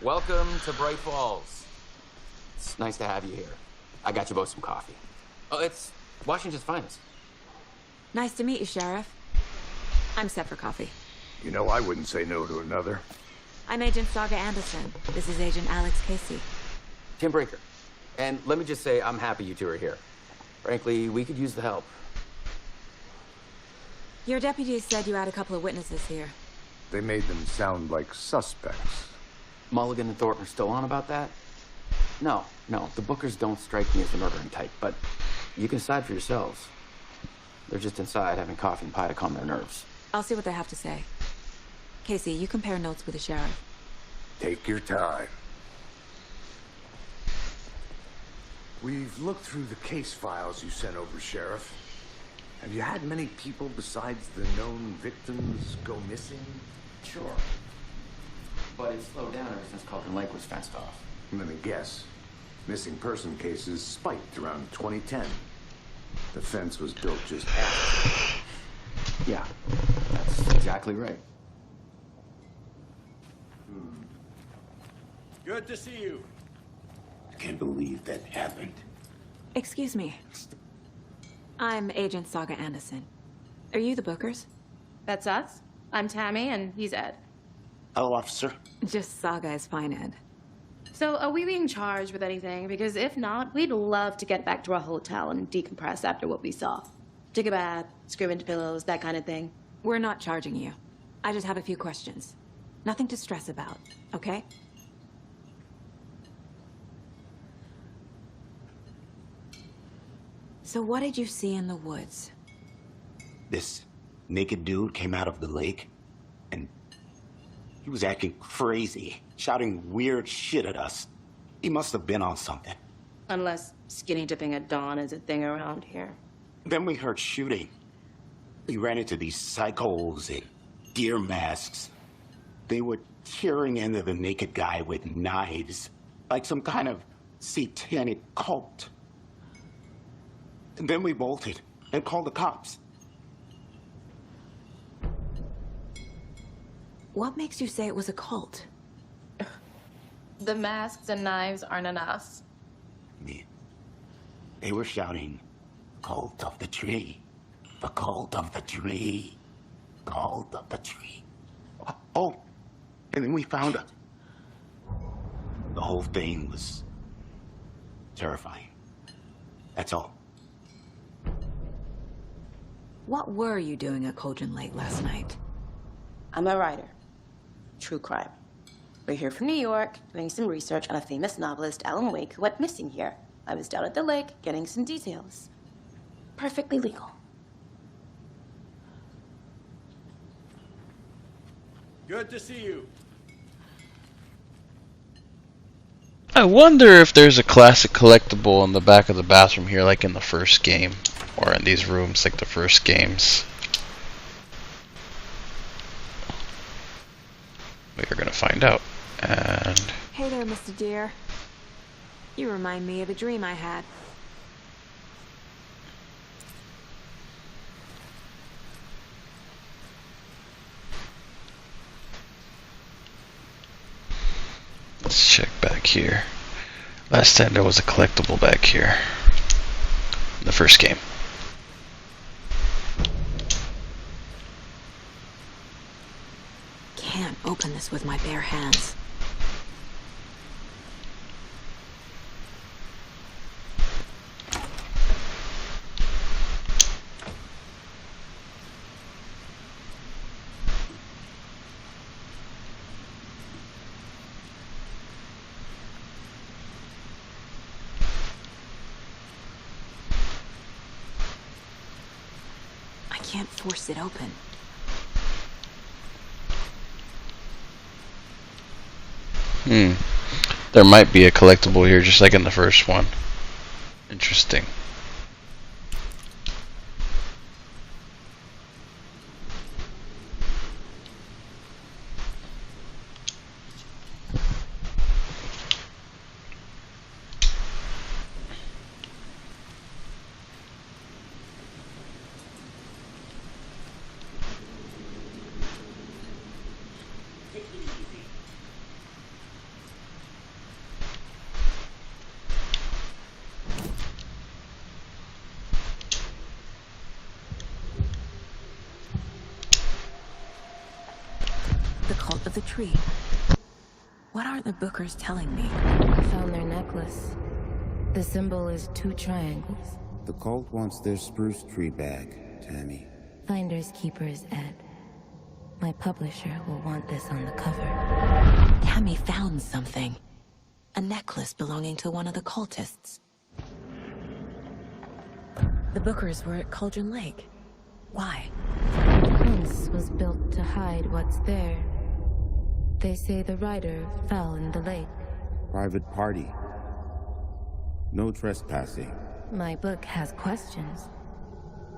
Welcome to Bright Falls. It's nice to have you here. I got you both some coffee. Oh, it's Washington's finest. Nice to meet you, Sheriff. I'm set for coffee. You know, I wouldn't say no to another. I'm Agent Saga Anderson. This is Agent Alex Casey. Tim Breaker. And let me just say, I'm happy you two are here. Frankly, we could use the help. Your deputies said you had a couple of witnesses here. They made them sound like suspects. Mulligan and Thornton are still on about that? No, the Bookers don't strike me as the murdering type, but you can decide for yourselves. They're just inside having coffee and pie to calm their nerves. I'll see what they have to say. Casey, you compare notes with the sheriff. Take your time. We've looked through the case files you sent over, Sheriff. Have you had many people besides the known victims go missing? Sure. But it's slowed down ever since Cauldron Lake was fenced off. Let me guess. Missing person cases spiked around 2010. The fence was built just after. Yeah, that's exactly right. Good to see you. I can't believe that happened. Excuse me. I'm Agent Saga Anderson. Are you the Bookers? That's us. I'm Tammy, and he's Ed. Hello, officer. Just Saga is fine, Ed. So, are we being charged with anything? Because if not, we'd love to get back to our hotel and decompress after what we saw. Take a bath, scream into pillows, that kind of thing. We're not charging you. I just have a few questions. Nothing to stress about, okay? So what did you see in the woods? This naked dude came out of the lake, and he was acting crazy, shouting weird shit at us. He must have been on something. Unless skinny dipping at dawn is a thing around here. Then we heard shooting. We ran into these psychos in deer masks. They were tearing into the naked guy with knives, like some kind of satanic cult. And then we bolted and called the cops. What makes you say it was a cult? The masks and knives aren't enough. They were shouting, "Cult of the tree, the cult of the tree, cult of the tree." Oh, and then we found it. The whole thing was terrifying. That's all. What were you doing at Cauldron Lake last night? I'm a writer. True crime. We're here from New York, doing some research on a famous novelist, Alan Wake, who went missing here. I was down at the lake, getting some details. Perfectly legal. Good to see you. I wonder if there's a classic collectible in the back of the bathroom here, like in the first game, or in these rooms, like the first games. We're gonna find out. And Hey there, Mr. Deer. You remind me of a dream I had. let's check back here. Last time there was a collectible back here. In the first game. Can't open this with my bare hands. I can't force it open. There might be a collectible here, just like in the first one. Interesting. The cult of the tree. What are the Bookers telling me? Found their necklace. The symbol is 2 triangles. The cult wants their spruce tree back, Tammy. Finders keepers, Ed. My publisher will want this on the cover. Tammy found something. A necklace belonging to one of the cultists. The Bookers were at Cauldron Lake. Why? Once was built to hide what's there. They say the rider fell in the lake. Private party. No trespassing. My book has questions.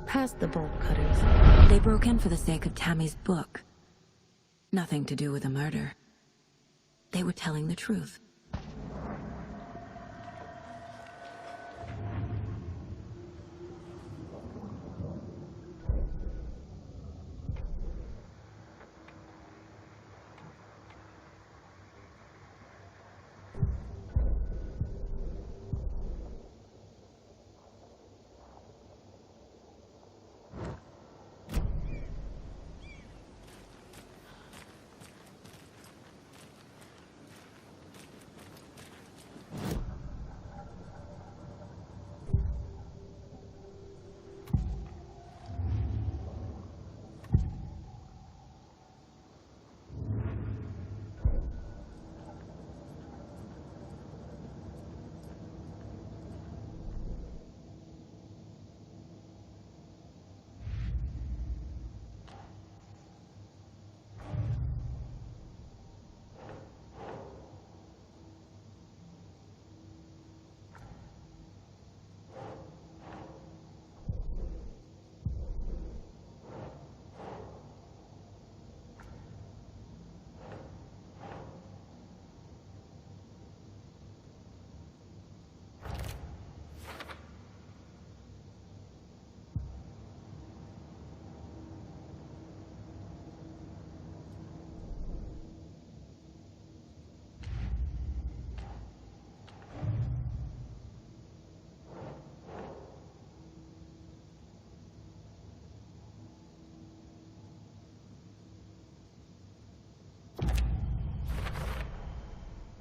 Past the bolt cutters. They broke in for the sake of Tammy's book. Nothing to do with the murder. They were telling the truth.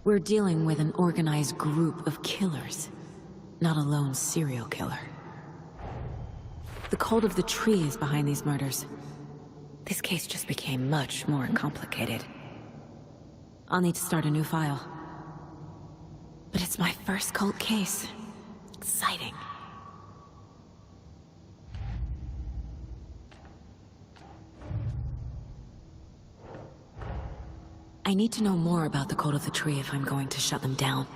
We're dealing with an organized group of killers, not a lone serial killer. The cult of the tree is behind these murders. This case just became much more complicated. I'll need to start a new file. But it's my first cult case. Exciting. I need to know more about the Cult of the Tree if I'm going to shut them down.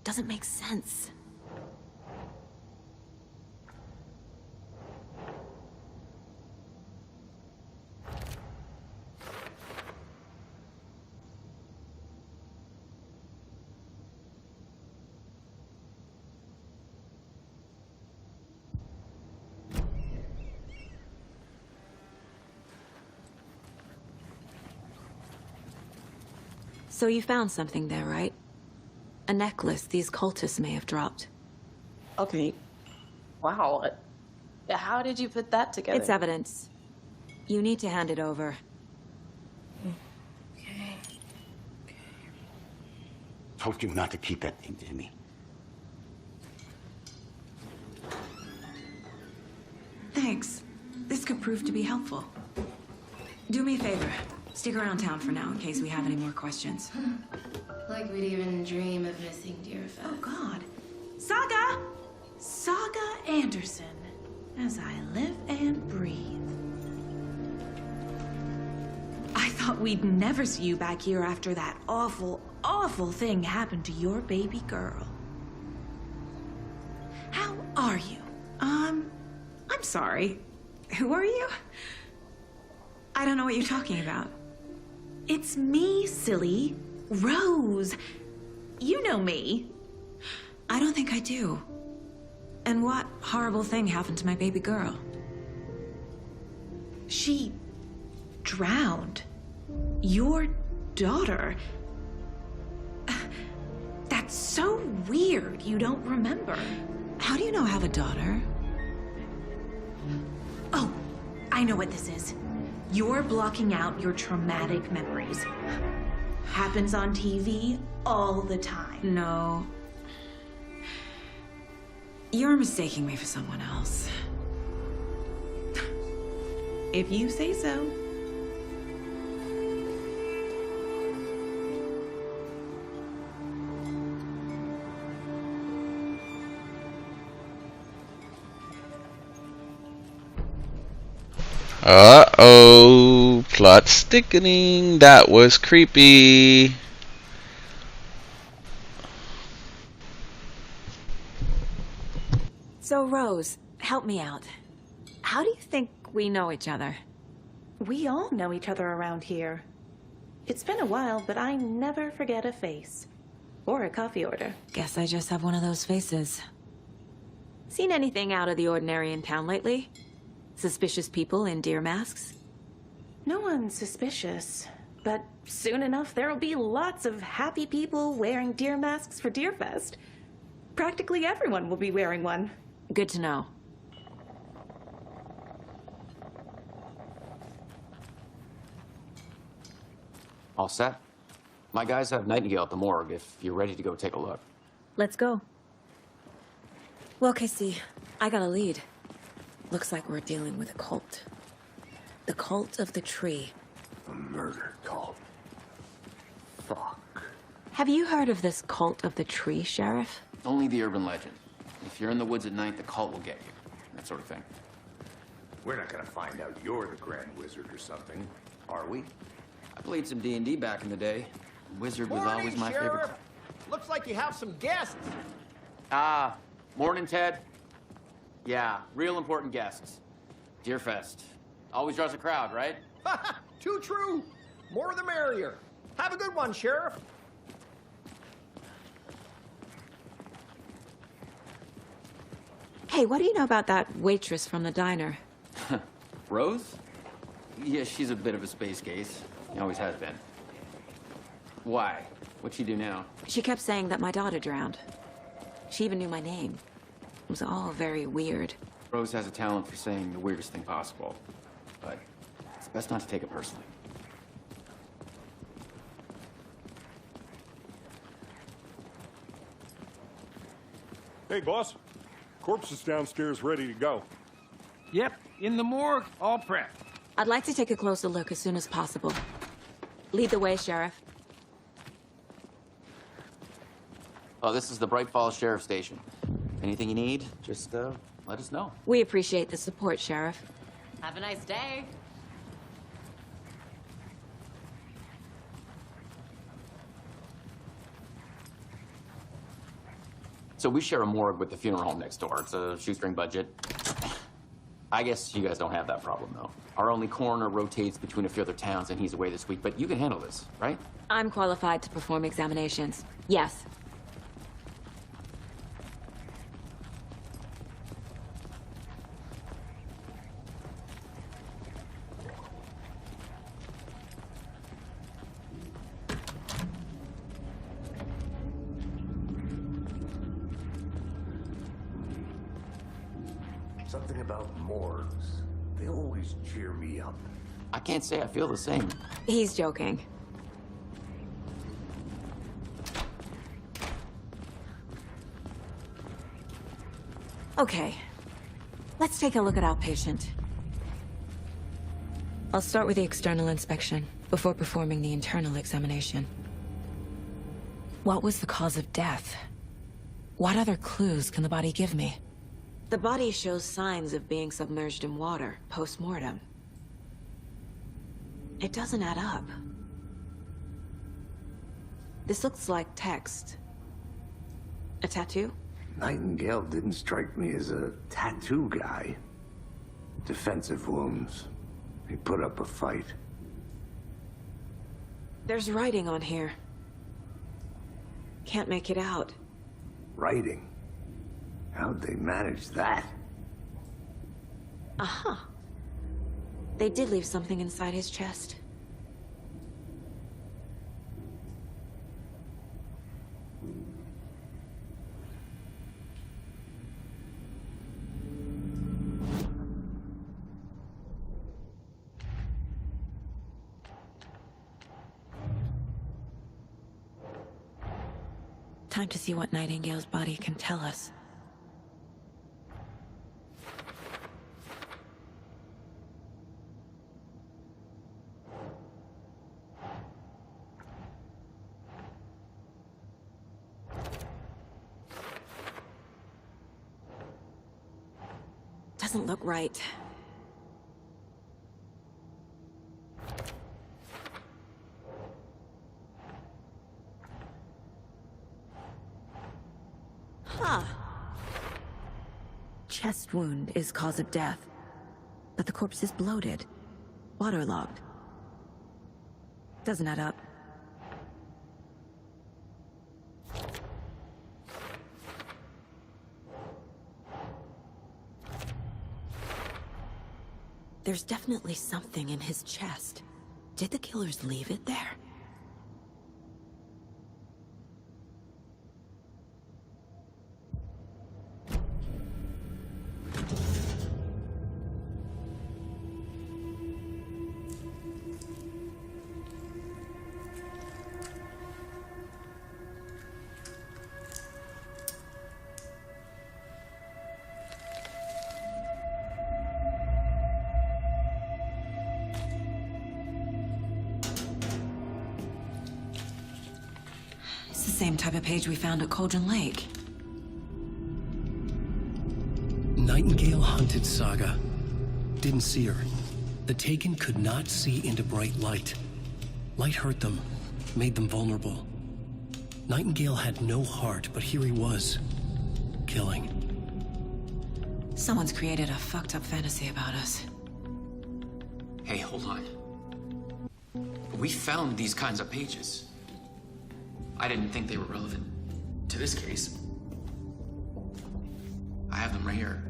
Doesn't make sense. So you found something there, right? A necklace these cultists may have dropped. Okay. Wow. How did you put that together? It's evidence. You need to hand it over. Told you not to keep that thing to me. Thanks. This could prove to be helpful. Do me a favor. Stick around town for now in case we have any more questions. Like we'd even dream of missing Deerfest. Oh, God. Saga! Saga Anderson. As I live and breathe. I thought we'd never see you back here after that awful, awful thing happened to your baby girl. How are you? I'm sorry. Who are you? I don't know what you're talking about. It's me, silly. Rose. You know me. I don't think I do. And what horrible thing happened to my baby girl? She drowned. Your daughter. That's so weird you don't remember. How do you know I have a daughter? Oh, I know what this is. You're blocking out your traumatic memories. Happens on TV all the time. No. You're mistaking me for someone else. If you say so. Uh-oh. Plot thickening. That was creepy. So, Rose, help me out. How do you think we know each other? We all know each other around here. It's been a while, but I never forget a face. Or a coffee order. Guess I just have one of those faces. Seen anything out of the ordinary in town lately? Suspicious people in deer masks? No one's suspicious. But soon enough, there'll be lots of happy people wearing deer masks for Deerfest. Practically everyone will be wearing one. Good to know. All set? My guys have Nightingale at the morgue if you're ready to go take a look. Let's go. Well, Casey, I got a lead. Looks like we're dealing with a cult. The Cult of the Tree. A murder cult. Fuck. Have you heard of this Cult of the Tree, Sheriff? Only the urban legend. If you're in the woods at night, the cult will get you. That sort of thing. We're not gonna find out you're the Grand Wizard or something, are we? I played some D&D back in the day. Wizard was Morning, always my Sheriff. favorite. Looks like you have some guests. Morning, Ted. Yeah, real important guests. Deerfest. Always draws a crowd, right? Too true. More the merrier. Have a good one, Sheriff. Hey, what do you know about that waitress from the diner? Rose? Yeah, she's a bit of a space case. She always has been. Why? What'd she do now? She kept saying that my daughter drowned. She even knew my name. It was all very weird. Rose has a talent for saying the weirdest thing possible. But it's best not to take it personally. Hey, boss. Corpse is downstairs ready to go. Yep, in the morgue, all prepped. I'd like to take a closer look as soon as possible. Lead the way, Sheriff. Oh, this is the Bright Falls Sheriff Station. Anything you need, just let us know. We appreciate the support, Sheriff. Have a nice day. So we share a morgue with the funeral home next door. It's a shoestring budget. I guess you guys don't have that problem, though. Our only coroner rotates between a few other towns, and he's away this week, but you can handle this, right? I'm qualified to perform examinations. Yes. Something about morgues. They always cheer me up. I can't say I feel the same. He's joking. Okay. Let's take a look at our patient. I'll start with the external inspection before performing the internal examination. What was the cause of death? What other clues can the body give me? The body shows signs of being submerged in water post-mortem. It doesn't add up. This looks like text. A tattoo? Nightingale didn't strike me as a tattoo guy. Defensive wounds. He put up a fight. There's writing on here. Can't make it out. Writing? How'd they manage that? Uh-huh. They did leave something inside his chest. Time to see what Nightingale's body can tell us. Doesn't look right. Huh. Chest wound is cause of death, but the corpse is bloated, waterlogged. Doesn't add up. There's definitely something in his chest. Did the killers leave it there? Same type of page we found at Cauldron Lake. Nightingale hunted Saga. Didn't see her. The Taken could not see into bright light. Light hurt them, made them vulnerable. Nightingale had no heart, but here he was, killing. Someone's created a fucked up fantasy about us. Hey, hold on. We found these kinds of pages. I didn't think they were relevant to this case. I have them right here.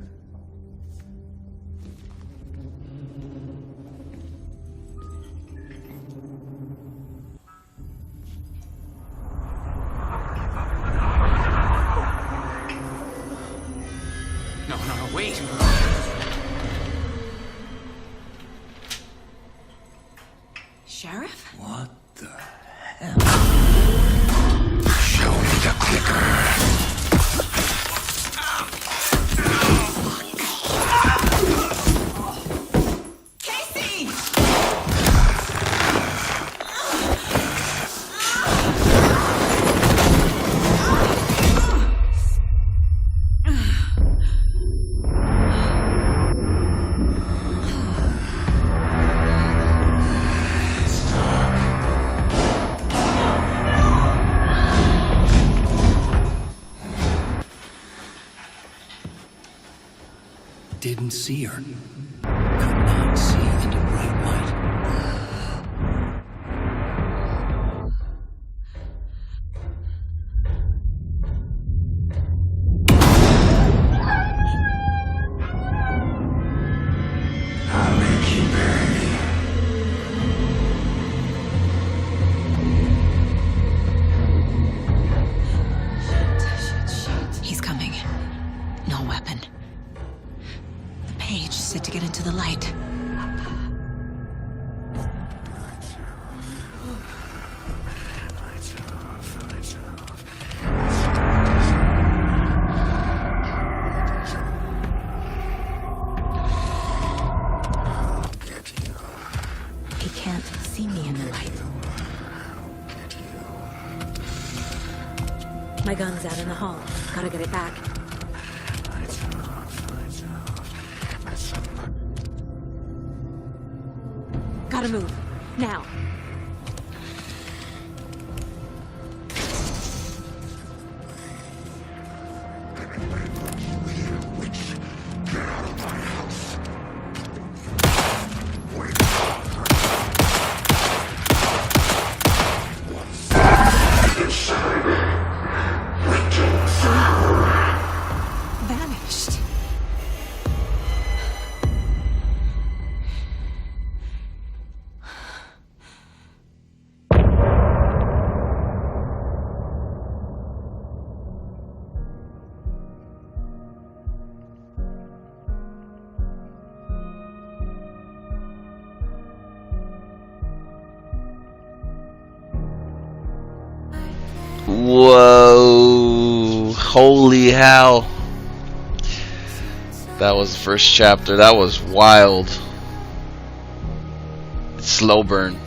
couldn't see her. Could not see into bright light. I'll make you bury me. He's coming. No weapon. The page said to get into the light. He can't see me in the light. My gun's out in the hall. Gotta get it back. Gotta move. Now. Vanished. Whoa. Holy hell. That was the first chapter. That was wild. Slow burn.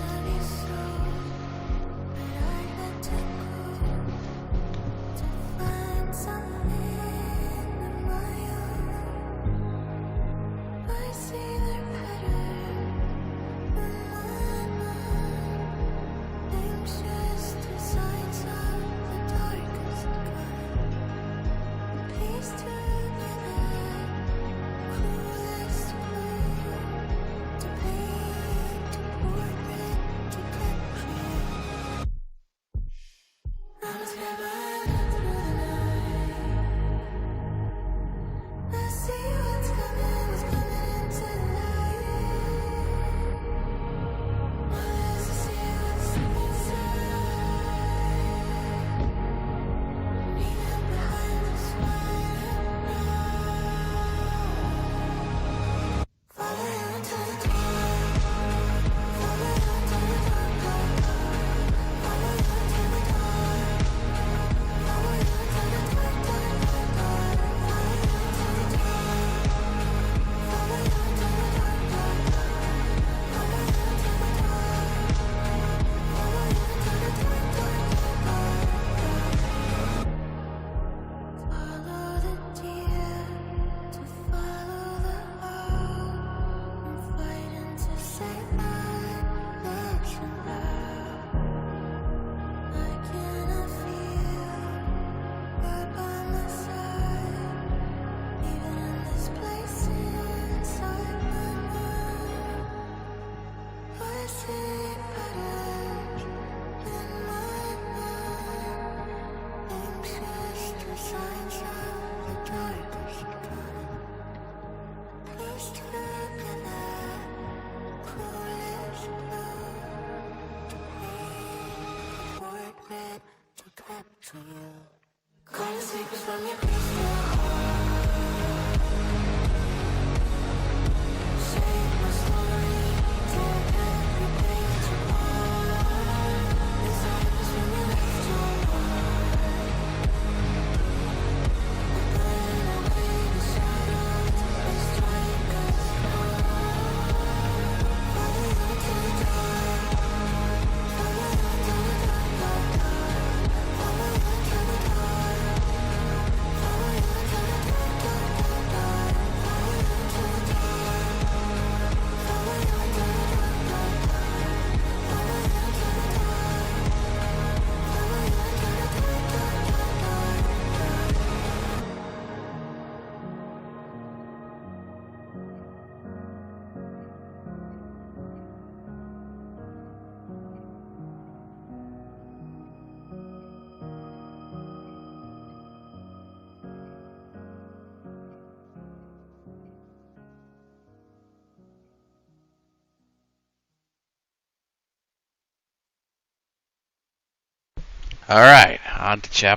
Alright, on to chapter